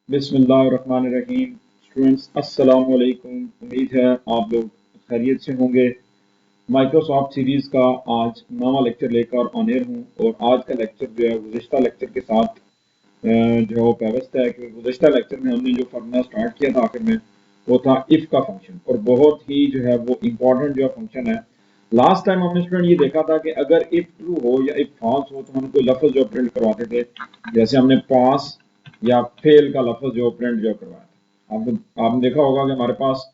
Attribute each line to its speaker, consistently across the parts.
Speaker 1: बिस्मिल्लाहिर्रहमानिर्रहीम। स्टूडेंट्स अस्सलाम वालेकुम। उम्मीद है आप लोग खैरियत से होंगे। माइक्रोसॉफ्ट सीरीज़ का आज नवा लेक्चर लेकर ऑन एयर हूँ और आज का लेक्चर जो है गुज़िश्ता लेक्चर के साथ जो है वो पेवस्त है कि गुज़िश्ता लेक्चर में हमने जो फार्मूला स्टार्ट किया था आखिर में वो था इफ़ का फंक्शन और बहुत ही जो है वो इम्पोर्टेंट जो है फंक्शन है। लास्ट टाइम हमने स्टूडेंट ये देखा था कि अगर इफ़ ट्रू हो या इफ़ फॉल्स हो तो हम कोई लफ्ज़ जो प्रिंट करवाते थे, जैसे हमने पास या फेल का लफ्ज़ जो प्रिंट जो करवाया था। आपने देखा होगा कि हमारे पास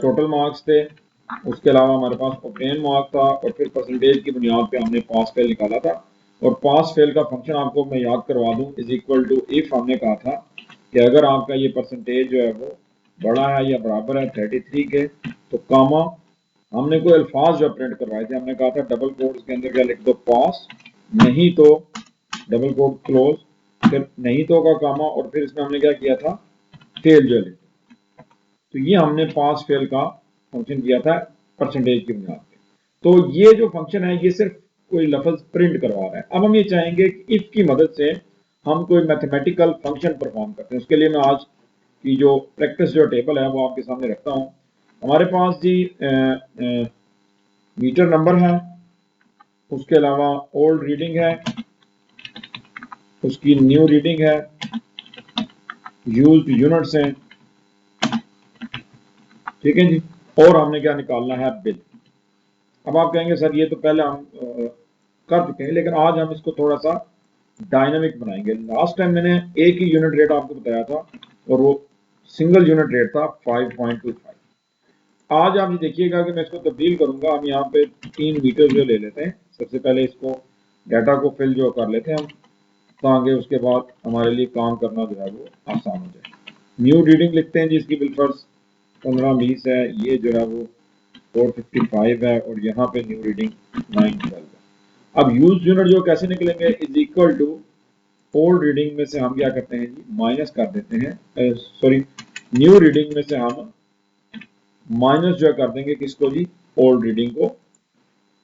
Speaker 1: टोटल मार्क्स थे, उसके अलावा हमारे पास ऑब्टेन मार्क था और फिर परसेंटेज की बुनियाद पे हमने पास फेल निकाला था। और पास फेल का फंक्शन आपको मैं याद करवा दूं, इज इक्वल टू इफ हमने कहा था कि अगर आपका ये परसेंटेज जो है वो बड़ा है या बराबर है 33 के तो कामा हमने कोई अल्फाज जो प्रिंट करवाए थे, हमने कहा था डबल कोट्स के अंदर क्या लिख दो पास, नहीं तो डबल कोट क्लोज, फिर नहीं तो का कामा और फिर इसमें हमने क्या किया था फेल जो लिख। तो ये हमने पास फेल का फंक्शन किया था परसेंटेज की बुनियाद पे। तो ये जो फंक्शन है ये सिर्फ कोई लफ्ज प्रिंट करवा रहा है। अब हम ये चाहेंगे कि इफ की मदद से हम कोई मैथमेटिकल फंक्शन परफॉर्म करते हैं। उसके लिए मैं आज की जो प्रैक्टिस जो टेबल है वो आपके सामने रखता हूँ। हमारे पास जी मीटर नंबर है, उसके अलावा ओल्ड रीडिंग है, उसकी न्यू रीडिंग है, यूज्ड यूनिट्स हैं, ठीक है जी, और हमने क्या निकालना है बिल। अब आप कहेंगे सर ये तो पहले हम कर चुके हैं, लेकिन आज हम इसको थोड़ा सा डायनामिक बनाएंगे। लास्ट टाइम मैंने एक ही यूनिट रेट आपको बताया था और वो सिंगल यूनिट रेट था 5.25। आज आप ये देखिएगा कि मैं इसको तब्दील करूंगा। हम यहाँ पे 3 मीटर जो ले लेते हैं। सबसे पहले इसको डाटा को फिल जो कर लेते हैं हम, ताकि उसके बाद हमारे लिए काम करना जो है वो आसान हो जाए। न्यू रीडिंग लिखते हैं जिसकी बिलफर्स 15-20 है, ये जो है वो 455 है और यहाँ पे न्यू रीडिंग 912 है। अब यूज यूनिट जो कैसे निकलेंगे, is equal to old reading में से हम क्या करते हैं जी माइनस कर देते हैं, सॉरी न्यू रीडिंग में से हम माइनस जो कर देंगे किसको जी, ओल्ड रीडिंग को,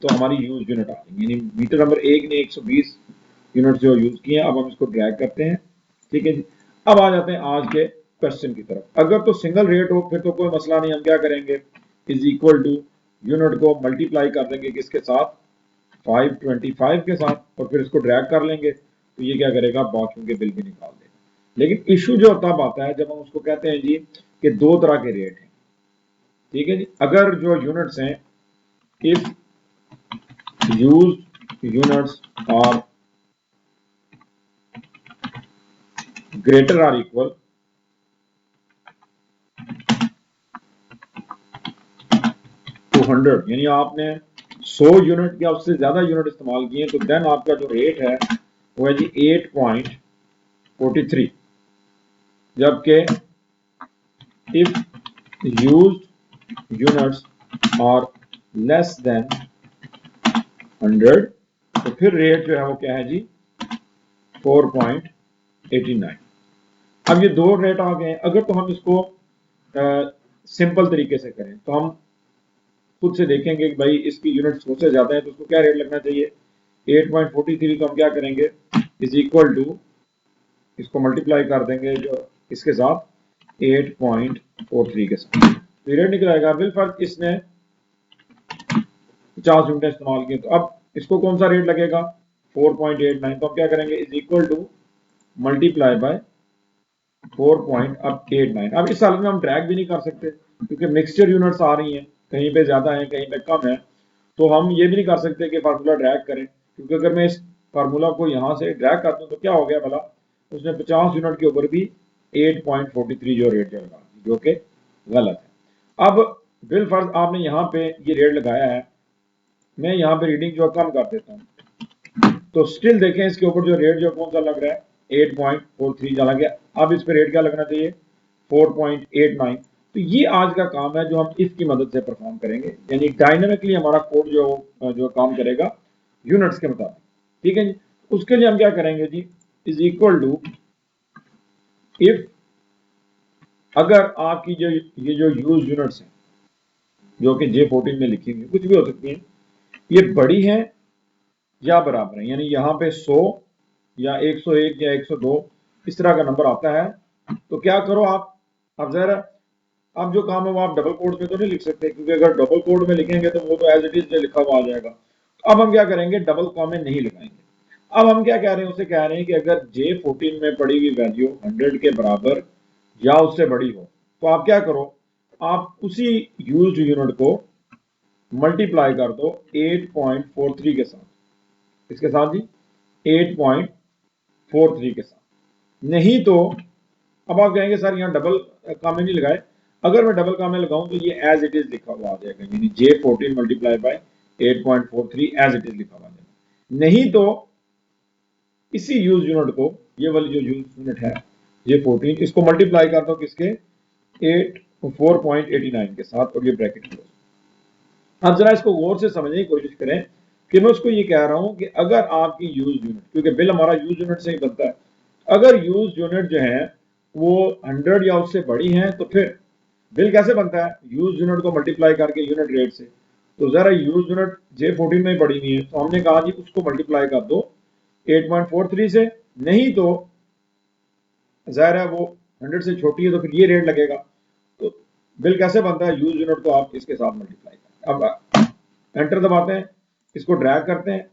Speaker 1: तो हमारी यूज यूनिट आ जाएंगी। यानी मीटर नंबर 1 ने 120 यूनिट जो यूज किए हैं। अब हम इसको ड्रैग करते हैं, ठीक है जी। अब आ जाते हैं आज के क्वेश्चन की तरफ। अगर तो सिंगल रेट हो फिर तो कोई मसला नहीं, हम क्या करेंगे इज इक्वल टू यूनिट को मल्टीप्लाई कर देंगे किसके साथ, 525 के साथ, और फिर इसको ड्रैग कर लेंगे तो ये क्या करेगा बाकियों के बिल भी निकाल देगा। लेकिन इशू जो तब आता है जब हम उसको कहते हैं जी कि दो तरह के रेट हैं, ठीक है जी। अगर जो यूनिट्स हैं if used units are greater or equal to 100, यानी आपने 100 यूनिट या उससे ज्यादा यूनिट इस्तेमाल किए तो देन आपका जो रेट है वो है जी 8.43। जबकि if used units are less than 100 तो फिर रेट जो है वो क्या है जी 4.89। अब ये दो रेट आ गए। अगर तो हम इसको सिंपल तरीके से करें तो हम खुद से देखेंगे कि भाई इसकी यूनिट्स सबसे ज्यादा है तो उसको क्या रेट लगना चाहिए 8.43। तो हम क्या करेंगे इज इक्वल टू इसको मल्टीप्लाई कर देंगे जो इसके साथ 8.43 के साथ, तो रेट निकल आएगा। बिल फर्क इसने 50 यूनिट इस्तेमाल किए, तो अब इसको कौन सा रेट लगेगा 4.89। तो हम क्या करेंगे is equal to multiply by 4.89। अब इस हालत में हम ड्रैग भी नहीं कर सकते क्योंकि मिक्सचर यूनिट्स आ रही हैं, कहीं पे ज्यादा है कहीं पे कम है। तो हम ये भी नहीं कर सकते कि फार्मूला ड्रैग करें, क्योंकि अगर मैं इस फार्मूला को यहाँ से ड्रैग कर दूं तो क्या हो गया भला, उसने 50 यूनिट के ऊपर भी 8.43 जो रेट लगा, जो कि गलत है। अब बिल फर्ज आपने यहाँ पे ये रेट लगाया है, मैं यहाँ पे रीडिंग जो कम कर देता हूँ तो स्टिल देखें इसके ऊपर जो रेट जो कौन सा लग रहा है 8.43 चला गया। अब इस पे रेट क्या लगना चाहिए 4.89। तो ये आज का काम है जो हम इफ की मदद से परफॉर्म करेंगे, यानी डायनेमिकली हमारा कोड जो काम करेगा यूनिट्स के मुताबिक, ठीक है जी। उसके लिए हम क्या करेंगे जी इज इक्वल टू इफ अगर आपकी जो ये जो यूज यूनिट्स हैं जो कि J14 में लिखी हुई कुछ भी हो सकती हैं, ये बड़ी हैं या बराबर है, यानी यहाँ पे 100 या 101 या 102 इस तरह का नंबर आता है तो क्या करो आप, अब जरा अब जो काम है वो आप डबल कोड में तो नहीं लिख सकते, क्योंकि अगर डबल कोड में लिखेंगे तो वो तो एज इट इज लिखा हुआ आ जाएगा। तो अब हम क्या करेंगे, डबल कॉमा नहीं लगाएंगे। अब हम क्या कह रहे हैं, उसे कह रहे हैं कि अगर J14 में पड़ी हुई वैल्यू 100 के बराबर या उससे बड़ी हो तो आप क्या करो, आप उसी यूज्ड यूनिट को मल्टीप्लाई कर दो 8.43 के साथ। इसके साथ जी 8.43 के साथ। नहीं तो अब आप कहेंगे सर यहाँ डबल कामे नहीं लगाए, अगर मैं डबल कामे लगाऊं तो ये एज इट इज लिखा हुआ आ जाएगा, यानी J14 multiply by 8.43 as it is लिखा हुआ आ जाएगा। नहीं तो इसी यूज यूनिट को, ये वाली जो यूज यूनिट है J14, इसको मल्टीप्लाई कर दो किसके 4.89 के साथ, और ये ब्रैकेट क्लोज। अब जरा इसको गौर से समझने की कोशिश करें कि मैं उसको ये कह रहा हूं कि अगर आपकी यूज यूनिट, क्योंकि बिल हमारा यूज यूनिट से ही बनता है, अगर यूज यूनिट जो है वो 100 या उससे बड़ी है तो फिर बिल कैसे बनता है, यूज यूनिट को मल्टीप्लाई करके यूनिट रेट से। तो जरा यूज यूनिट J14 में पड़ी हुई है, तो हमने कहा जी उसको मल्टीप्लाई कर दो 8.43 से। नहीं तो जाहिर है वो 100 से छोटी है तो फिर ये रेट लगेगा। तो बिल कैसे बनता है, यूज यूनिट को आप इसके साथ मल्टीप्लाई करें। अब एंटर दबाते हैं, इसको ड्रैग करते हैं,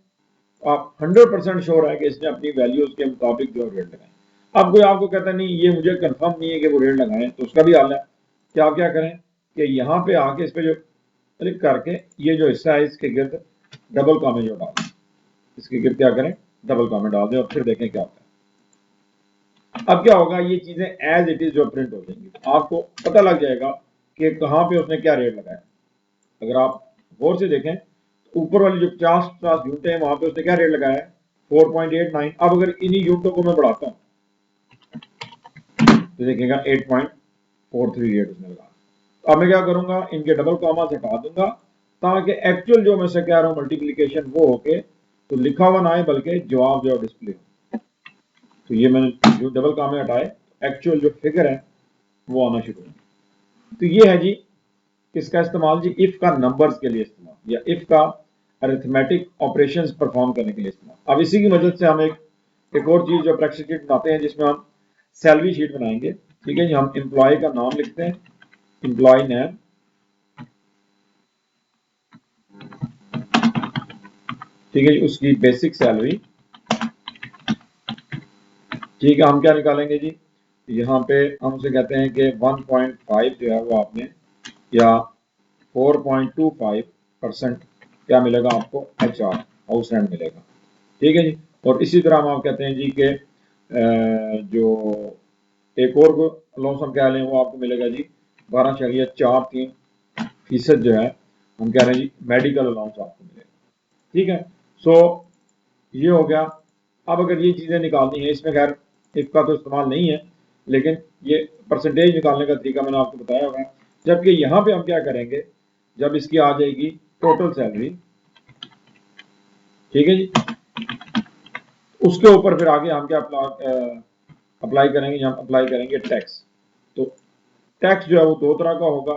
Speaker 1: आप 100% श्योर है कि इसने अपनी वैल्यूज के मुताबिक जो रेट लगाए। अब कोई आपको कहता है नहीं ये मुझे कंफर्म नहीं है कि वो रेट लगाएं, तो उसका भी हाल है कि आप क्या करें कि यहाँ पे आके इस पे जो क्लिक करके ये जो हिस्सा है इसके गिर्द डबल कॉमे जो डाल दें, इसके गिर्द क्या करें, डबल कॉमे डाल दें, और फिर देखें क्या होता है। अब क्या होगा, ये चीजें एज इट इज जो प्रिंट हो जाएंगी, तो आपको पता लग जाएगा कि कहाँ पे उसने क्या रेट लगाया। अगर आप गौर से देखें तो ऊपर वाली जो 50 यूनिटें हैं वहां पे उसने क्या रेट लगाया है, 4.89। अब अगर इन्हीं यूनिटों को मैं बढ़ाता हूँ तो देखिएगा 8.43 रेट उसने लगाया। अब मैं क्या करूंगा, इनके डबल कॉमा हटा दूंगा ताकि एक्चुअल जो मैं से कह रहा हूँ मल्टीप्लीकेशन वो होके तो लिखा हुआ ना आए बल्कि जवाब जो डिस्प्ले हो। तो ये मैंने जो डबल कामे हटाए, एक्चुअल जो फिगर है वो आना शुरू हो। तो ये है जी किसका इस्तेमाल, जी इफ का नंबर्स के लिए इस्तेमाल, या इफ का अरिथमेटिक ऑपरेशंस परफॉर्म करने के लिए इस्तेमाल। अब इसी की मदद से हम एक और चीज जो प्रैक्टिस शीट बनाते हैं जिसमें हम सैलरी शीट बनाएंगे। ठीक है जी, हम एम्प्लॉय का नाम लिखते हैं, एम्प्लॉय नेम, ठीक है जी, उसकी बेसिक सैलरी। ठीक है, हम क्या निकालेंगे जी, यहाँ पे हम उसे कहते हैं कि 1.5 जो है वो आपने, या 4.25% क्या मिलेगा आपको, HR हाउस रेंट मिलेगा। ठीक है जी, और इसी तरह हम आप कहते हैं जी कि जो एक और अलाउंस हम कह लें वो आपको मिलेगा जी 12.43% जो है हम कह रहे हैं जी मेडिकल अलाउंस आपको मिलेगा। ठीक है, सो ये हो गया। अब अगर ये चीज़ें निकालनी है, इसमें खैर इफ का तो इस्तेमाल नहीं है, लेकिन ये परसेंटेज निकालने का तरीका मैंने आपको बताया होगा। जबकि यहाँ पे हम क्या करेंगे, जब इसकी आ जाएगी टोटल सैलरी, ठीक है जी, उसके ऊपर फिर आगे हम क्या अप्लाई करेंगे, हम अप्लाई करेंगे टैक्स। तो टैक्स जो है वो दो तरह का होगा,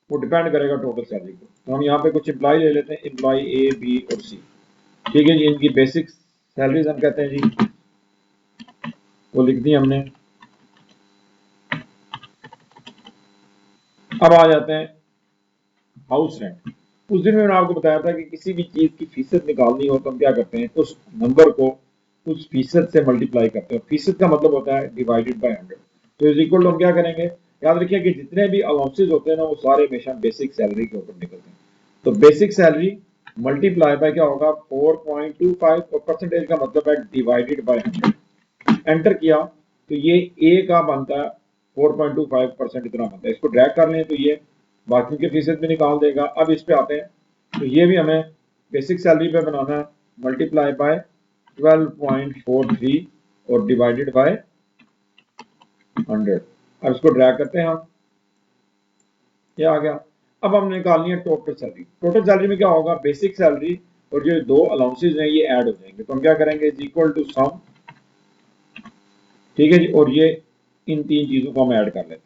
Speaker 1: वो डिपेंड करेगा टोटल सैलरी को। तो हम यहाँ पे कुछ एम्प्लॉय ले लेते हैं, एम्प्लॉय A, B और C। ठीक है जी, इनकी बेसिक सैलरीज हम कहते हैं जी, वो लिख दी हमने। अब आ जाते हैं हाउस रेंट। उस दिन मैंने आपको बताया था कि किसी भी चीज की फीसद निकालनी हो तो हम क्या करते हैं, उस नंबर को उस फीसद से मल्टीप्लाई करते हैं। फीसद का मतलब होता है डिवाइडेड बाय 100। तो इज इक्वल टू हम क्या करेंगे, याद रखिए कि जितने भी अलाउंसेज होते हैं ना वो सारे हमेशा बेसिक सैलरी के ऊपर निकलते हैं। तो बेसिक सैलरी मल्टीप्लाई बाय क्या होगा 4.25, और परसेंटेज का मतलब है डिवाइडेड बाय 100। एंटर किया तो ये ए का बनता है 4.25% इतना बनता है। इसको ड्रैग कर लें तो ये बाकी के फीसद भी निकाल देगा। अब इस पे आते हैं तो ये भी हमें बेसिक सैलरी पे बनाना है, मल्टीप्लाई बाय 12.43 और डिवाइडेड बाय 100। अब इसको ड्रैग करते हैं हम, ये आ गया। अब हम निकालनी है टोटल सैलरी। टोटल सैलरी में क्या होगा, बेसिक सैलरी और जो दो अलाउंसेज हैं ये ऐड हो जाएंगे। तो हम क्या करेंगे, इज इक्वल टू सम, ठीक है जी, और ये इन तीन चीजों को हम ऐड कर लेते हैं।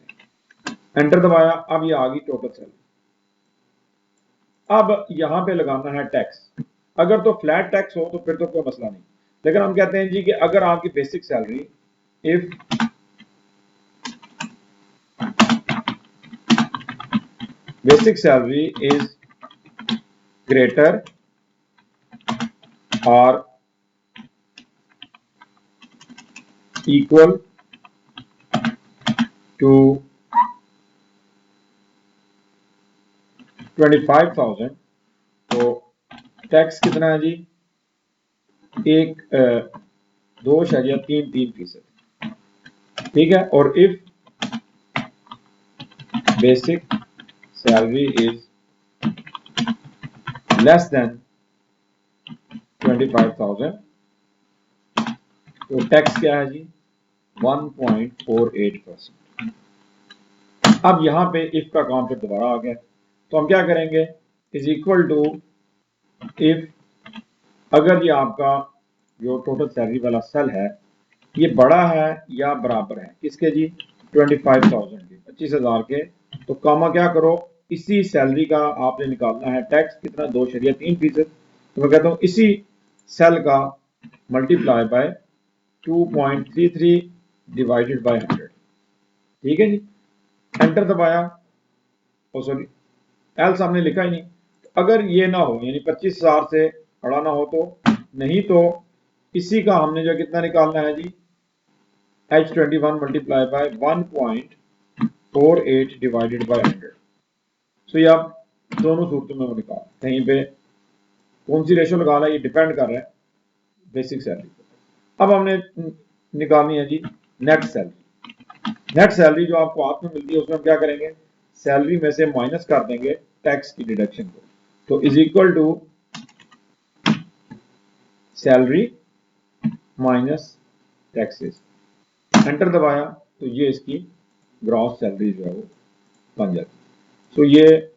Speaker 1: एंटर दबाया, अब ये आ गई टोटल सैलरी। अब यहां पे लगाना है टैक्स। अगर तो फ्लैट टैक्स हो तो फिर तो कोई मसला नहीं, लेकिन हम कहते हैं जी कि अगर आपकी basic salary if basic salary is greater और इक्वल टू 25,000। तो टैक्स कितना है जी? 2.33%। ठीक है। और if basic salary is less than 25,000 तो टैक्स क्या है जी? 1.48%। अब यहां पे इफ का काम फिर दोबारा आ गया, तो हम क्या करेंगे? इज इक्वल टू इफ, अगर ये आपका जो टोटल सैलरी वाला सेल है ये बड़ा है या बराबर है किसके जी? 25,000 के, 25,000 के। तो कामा क्या करो, इसी सैलरी का आपने निकालना है टैक्स कितना? 2.3%। तो मैं कहता हूं इसी सेल का मल्टीप्लाई बाय 2.33 डिवाइडेड बाय 100। ठीक है जी। एंटर दबाया, ओ सॉरी, एल सामने लिखा ही नहीं। अगर ये ना हो यानी 25,000 से बड़ा ना हो तो नहीं, तो इसी का हमने जो कितना निकालना है जी? H21 multiply by 1.48 divided by 100। सो ये आप दोनों सूरतों में वो निकाल, कहीं पे कौन सी रेशो लगा रहा है ये डिपेंड कर रहा है बेसिक सैलरी पर। अब हमने निकालनी है जी नेट सैलरी। नेट सैलरी जो आपको हाथ में मिलती है उसमें हम क्या करेंगे? सैलरी में से माइनस कर देंगे टैक्स की डिडक्शन को। तो is equal to salary minus taxes. Enter दबाया तो ये इसकी ग्रॉस सैलरी जो है वो बन जाती है। सो ये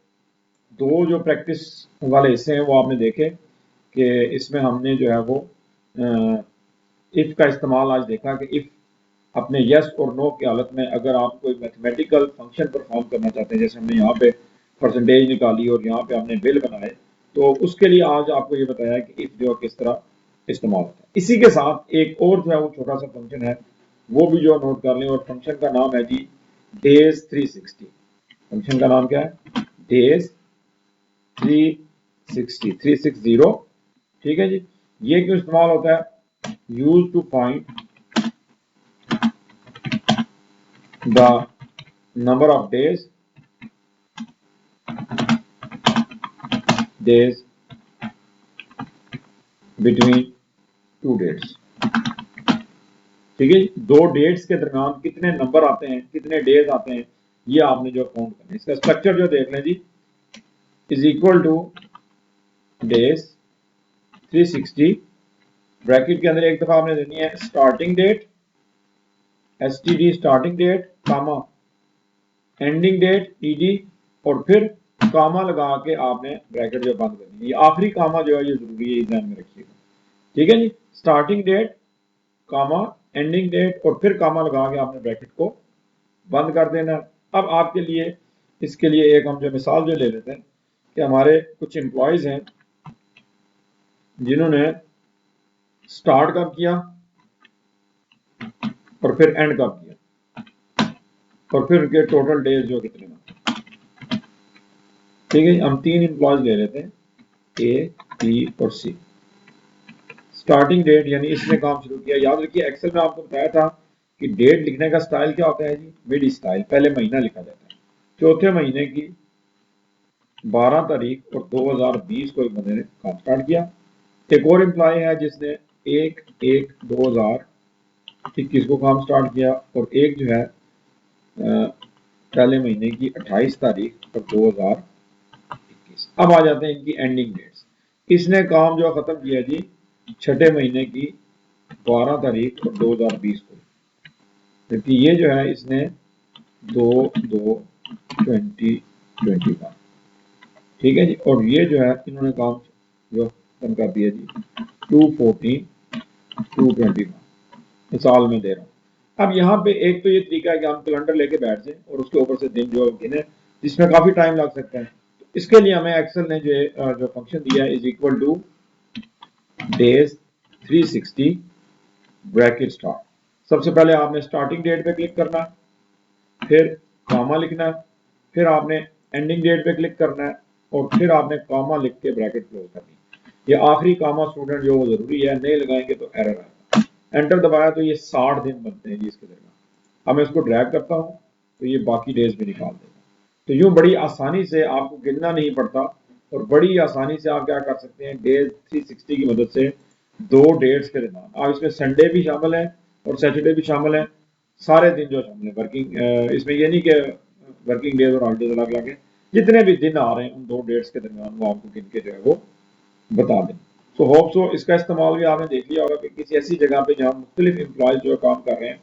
Speaker 1: दो जो प्रैक्टिस वाले हिस्से हैं वो आपने देखे कि इसमें हमने जो है वो इफ का इस्तेमाल आज देखा कि इफ अपने यस और नो की हालत में अगर आप कोई मैथमेटिकल फंक्शन परफॉर्म करना चाहते हैं, जैसे हमने यहाँ पे परसेंटेज निकाली और यहाँ पे हमने बिल बनाए, तो उसके लिए आज आपको ये बताया कि इफ जो किस तरह इस्तेमाल होता है। इसी के साथ एक और जो है वो छोटा सा फंक्शन है, वो भी जो नोट कर लें, और फंक्शन का नाम है जी डेज 360। फंक्शन का नाम क्या है? डेज 360। ठीक है जी। ये क्यों इस्तेमाल होता है? Use to find the number of days between two dates. ठीक है, दो डेट्स के दरमियान कितने नंबर आते हैं, कितने डेज आते हैं, ये आपने जो काउंट करना है। इसका स्ट्रक्चर जो देख लें जी, is equal to days 360 bracket के अंदर एक दफा आपने देनी है starting date, STD starting date, comma ending date ED, और फिर कामा लगा के आपने ब्रैकेट जो बंद करनी है। ये आखिरी कामा जो है ये जरूरी है, ध्यान में रखिएगा। ठीक है जी। Starting date, comma, ending date, और फिर कामा लगा के आपने ब्रैकेट को बंद कर देना। अब आपके लिए इसके लिए एक हम जो मिसाल जो ले लेते हैं कि हमारे कुछ एम्प्लॉयज हैं जिन्होंने स्टार्ट कब किया और फिर एंड कब किया, और फिर उनके टोटल डेज जो कितने हैं। ठीक है, हम तीन एम्प्लॉयज ले लेते हैं, ए, बी और सी। स्टार्टिंग डेट यानी इसने काम शुरू किया। याद रखिए एक्सेल में आपको बताया था कि डेट लिखने का स्टाइल क्या होता है जी? मिड स्टाइल, पहले महीना लिखा जाता है। चौथे महीने की 12 तारीख और 2020 को एक बंदे ने काम स्टार्ट किया। एक और एम्प्लॉय है जिसने 1/1/2021 को काम स्टार्ट किया, और एक जो है पहले महीने की 28 तारीख और 2021। अब आ जाते हैं इनकी एंडिंग डेट्स। इसने काम जो खत्म किया जी छठे महीने की 12 तारीख और 2020 को, जबकि ये जो है इसने 2/2/2021। ठीक है जी। और ये जो है इन्होंने काम जो खत्म कर दिया जी 2/14/2021। मिसाल में दे रहा हूँ। अब यहाँ पे एक तो ये तरीका है कि हम कैलेंडर लेके बैठ जाए और उसके ऊपर से दिन जो गिने, जिसमें काफी टाइम लग सकता है। तो इसके लिए हमें एक्सेल ने जो फंक्शन दिया है is equal to days 360 bracket start. सबसे पहले आपने स्टार्टिंग डेट पे क्लिक करना, फिर कामा लिखना, फिर आपने एंडिंग डेट पे क्लिक करना है और फिर आपने कामा लिख के ब्रैकेट क्लोज करनी है। ये आखिरी कामा स्टूडेंट जो वो जरूरी है, नहीं लगाएंगे तो एरर आएगा। एंटर दबाया तो ये 60 दिन बनते हैं जी इसके जगह। अब मैं इसको ड्रैग करता हूँ तो ये बाकी डेज भी निकाल देगा। तो यूं बड़ी आसानी से आपको गिनना नहीं पड़ता और बड़ी आसानी से आप क्या कर सकते हैं, डेज 360 की मदद से 2 डेट्स के दरमियान आप इसमें संडे भी शामिल है और सैटरडे भी शामिल है, सारे दिन जो शामिल है वर्किंग, इसमें ये नहीं कि वर्किंग डेज और हॉलीडेज अलग अलग है, जितने भी दिन आ रहे हैं उन 2 डेट्स के दरमियान वो आपको गिन के जो है वो बता दें। सो होप सो इसका इस्तेमाल भी आपने देख लिया होगा कि किसी ऐसी जगह पे जहाँ मुख्तलिफ एम्प्लॉयज जो काम कर रहे हैं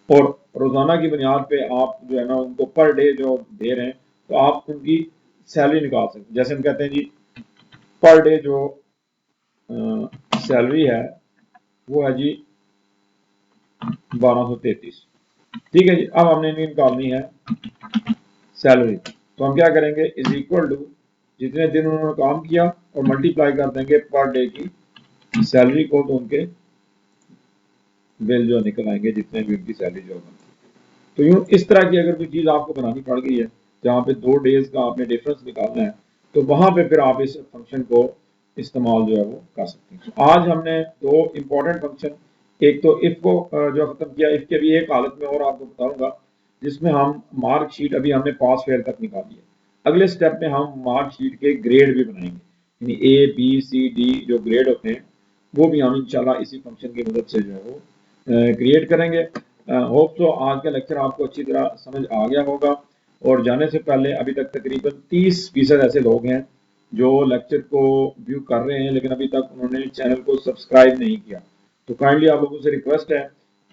Speaker 1: और रोजाना की बुनियाद पे आप जो है ना उनको पर डे जो दे रहे हैं, तो आप उनकी सैलरी निकाल सकते हैं। जैसे हम कहते हैं जी पर डे जो सैलरी है वो है जी 1233। ठीक है जी। अब हमने इनकी निकालनी है सैलरी, तो हम क्या करेंगे, इज इक्वल टू जितने दिन उन्होंने काम किया और मल्टीप्लाई कर देंगे पर डे की सैलरी को, तो उनके बिल जो निकल आएंगे जितने भी उनकी सैलरी जो बनती है। तो यूं इस तरह की अगर कोई चीज़ आपको बनानी पड़ गई है जहाँ पे 2 डेज का आपने डिफरेंस निकालना है, तो वहां पे फिर आप इस फंक्शन को इस्तेमाल जो है वो कर सकते हैं। तो आज हमने 2 इंपॉर्टेंट फंक्शन, एक तो इफ को जो खत्म किया, इफ के भी एक हालत में और आपको बताऊंगा जिसमें हम मार्कशीट अभी हमने पास फेयर तक निकाली है। अगले स्टेप में हम मार्कशीट के ग्रेड भी बनाएंगे, यानी ए बी सी डी जो ग्रेड होते हैं वो भी हम इंशाल्लाह इसी फंक्शन की मदद से जो है वो क्रिएट करेंगे। होप तो आज का लेक्चर आपको अच्छी तरह समझ आ गया होगा। और जाने से पहले अभी तक तकरीबन 30% ऐसे लोग हैं जो लेक्चर को व्यू कर रहे हैं लेकिन अभी तक उन्होंने चैनल को सब्सक्राइब नहीं किया। तो काइंडली आप लोगों से रिक्वेस्ट है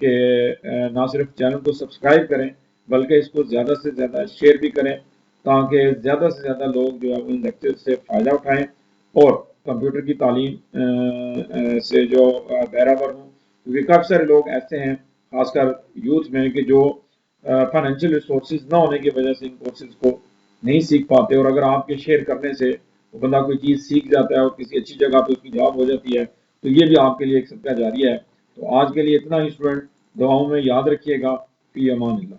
Speaker 1: कि ना सिर्फ चैनल को सब्सक्राइब करें बल्कि इसको ज़्यादा से ज़्यादा शेयर भी करें ताकि ज़्यादा से ज़्यादा लोग जो है उन लेक्चर से फ़ायदा उठाएं और कंप्यूटर की तालीम से जो बहरावर हों, क्योंकि काफ़ी सारे लोग ऐसे हैं खासकर यूथ में कि जो फाइनेंशियल रिसोर्सेज ना होने की वजह से इन कोर्सेज को नहीं सीख पाते, और अगर आपके शेयर करने से वो बंदा कोई चीज़ सीख जाता है और किसी अच्छी जगह पे उसकी जॉब हो जाती है, तो ये भी आपके लिए एक सदका जारिया है। तो आज के लिए इतना ही स्टूडेंट, दुआओं में याद रखिएगा। फी अमान अल्लाह।